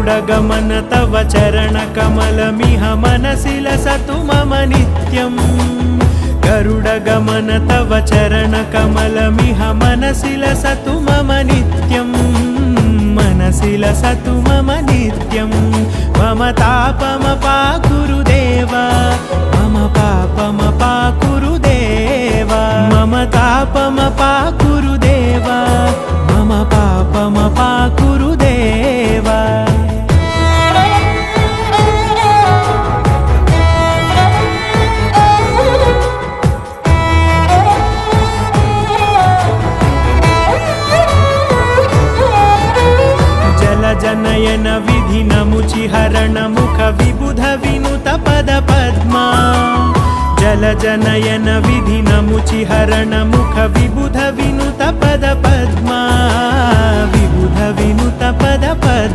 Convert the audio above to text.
गरुडगमन तव चरणकमलमिह मनसि लसतु मम नित्यम् गरुडगमन तव चरणकमलमिह मनसि लसतु मम नित्यम् मनसि लसतु मम नित्यं मम तापमपाकुरु देवा मम पापमपाकुरु देवा मम तापमपाकुरु देवा मम पापमपाकुरु देवा जनयन विधि नमुचिहरण मुख विबुध विनुत पद पद्मा जल जनयन विधि नमुचिहरण मुख विबुध विनुत पद पद्मा विबुध विनुत पद पद्मा।